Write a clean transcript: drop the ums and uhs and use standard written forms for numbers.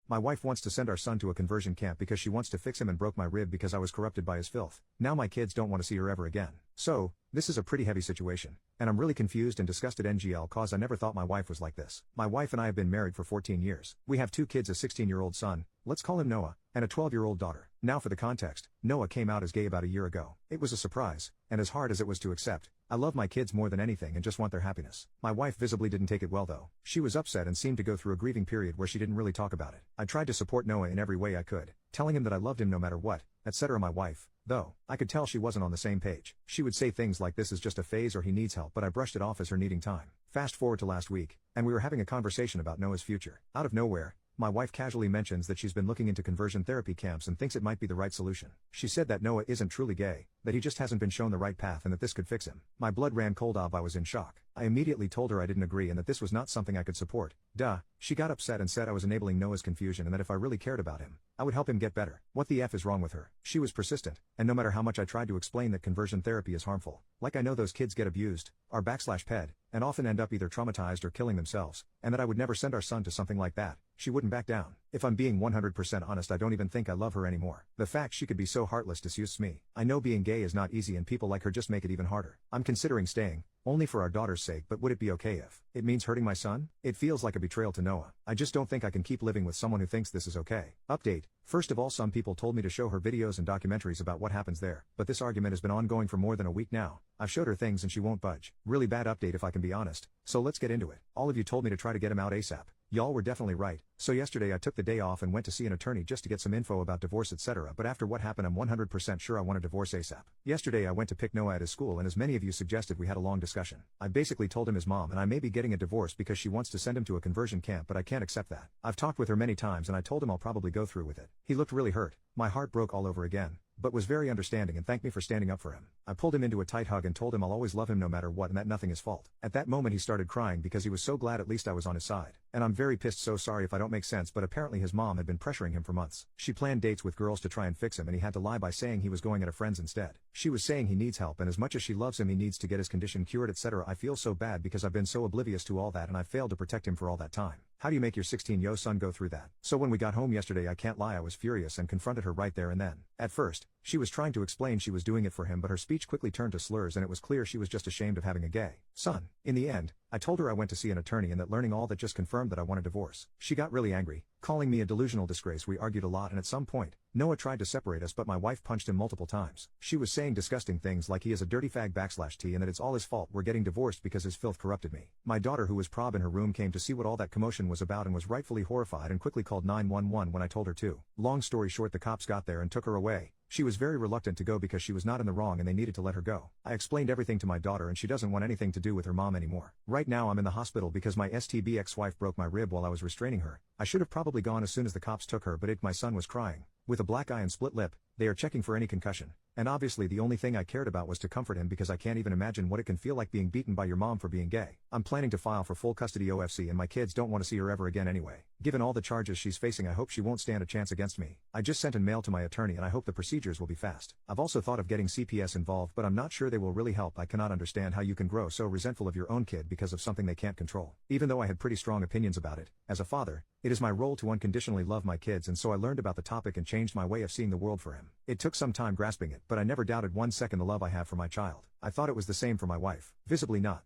My wife wants to send our son to a conversion camp because she wants to fix him and broke my rib because I was corrupted by his filth. Now my kids don't want to see her ever again. So, this is a pretty heavy situation. And I'm really confused and disgusted NGL cause I never thought my wife was like this. My wife and I have been married for 14 years. We have 2 kids, a 16-year-old son, let's call him Noah, and a 12-year-old daughter. Now for the context, Noah came out as gay about a year ago. It was a surprise, and as hard as it was to accept, I love my kids more than anything and just want their happiness. My wife visibly didn't take it well though. She was upset and seemed to go through a grieving period where she didn't really talk about it. I tried to support Noah in every way I could, telling him that I loved him no matter what, etc. My wife, though, I could tell she wasn't on the same page. She would say things like this is just a phase or he needs help, but I brushed it off as her needing time. Fast forward to last week, and we were having a conversation about Noah's future. Out of nowhere, my wife casually mentions that she's been looking into conversion therapy camps and thinks it might be the right solution. She said that Noah isn't truly gay, that he just hasn't been shown the right path and that this could fix him. My blood ran cold. I was in shock. I immediately told her I didn't agree and that this was not something I could support. Duh. She got upset and said I was enabling Noah's confusion and that if I really cared about him, I would help him get better. What the F is wrong with her? She was persistent, and no matter how much I tried to explain that conversion therapy is harmful, like I know those kids get abused, are /ped, and often end up either traumatized or killing themselves, and that I would never send our son to something like that, she wouldn't back down. If I'm being 100% honest, I don't even think I love her anymore. The fact she could be so heartless disgusts me. I know being gay is not easy and people like her just make it even harder. I'm considering staying, only for our daughter's sake, but would it be okay if it means hurting my son? It feels like a betrayal to Noah. I just don't think I can keep living with someone who thinks this is okay. Update. First of all, some people told me to show her videos and documentaries about what happens there, but this argument has been ongoing for more than a week now. I've showed her things and she won't budge. Really bad update if I can be honest. So let's get into it. All of you told me to try to get him out ASAP. Y'all were definitely right. So yesterday I took the day off and went to see an attorney just to get some info about divorce etc. But after what happened I'm 100% sure I want a divorce ASAP. Yesterday I went to pick Noah at his school and as many of you suggested we had a long discussion. I basically told him his mom and I may be getting a divorce because she wants to send him to a conversion camp, but I can't accept that. I've talked with her many times and I told him I'll probably go through with it. He looked really hurt. My heart broke all over again, but was very understanding and thanked me for standing up for him. I pulled him into a tight hug and told him I'll always love him no matter what and that nothing is fault. At that moment he started crying because he was so glad at least I was on his side. And I'm very pissed, so sorry if I don't make sense, but apparently his mom had been pressuring him for months. She planned dates with girls to try and fix him and he had to lie by saying he was going at a friend's instead. She was saying he needs help and as much as she loves him he needs to get his condition cured etc. I feel so bad because I've been so oblivious to all that and I failed to protect him for all that time. How do you make your 16-year son go through that? So when we got home yesterday I can't lie I was furious and confronted her right there and then. At first, she was trying to explain she was doing it for him but her speech quickly turned to slurs and it was clear she was just ashamed of having a gay son. In the end, I told her I went to see an attorney and that learning all that just confirmed that I want a divorce. She got really angry, calling me a delusional disgrace. We argued a lot and at some point, Noah tried to separate us but my wife punched him multiple times. She was saying disgusting things like he is a dirty fag /T and that it's all his fault we're getting divorced because his filth corrupted me. My daughter who was prob in her room came to see what all that commotion was about and was rightfully horrified and quickly called 911 when I told her to. Long story short, the cops got there and took her away. She was very reluctant to go because she was not in the wrong and they needed to let her go. I explained everything to my daughter and she doesn't want anything to do with her mom anymore. Right now I'm in the hospital because my STB ex-wife broke my rib while I was restraining her. I should have probably gone as soon as the cops took her, but my son was crying. With a black eye and split lip, they are checking for any concussion. And obviously the only thing I cared about was to comfort him because I can't even imagine what it can feel like being beaten by your mom for being gay. I'm planning to file for full custody OFC and my kids don't want to see her ever again anyway. Given all the charges she's facing I hope she won't stand a chance against me. I just sent a mail to my attorney and I hope the procedures will be fast. I've also thought of getting CPS involved but I'm not sure they will really help. I cannot understand how you can grow so resentful of your own kid because of something they can't control. Even though I had pretty strong opinions about it, as a father, it is my role to unconditionally love my kids and so I learned about the topic and changed my way of seeing the world for him. It took some time grasping it but I never doubted 1 second the love I have for my child. I thought it was the same for my wife. Visibly not.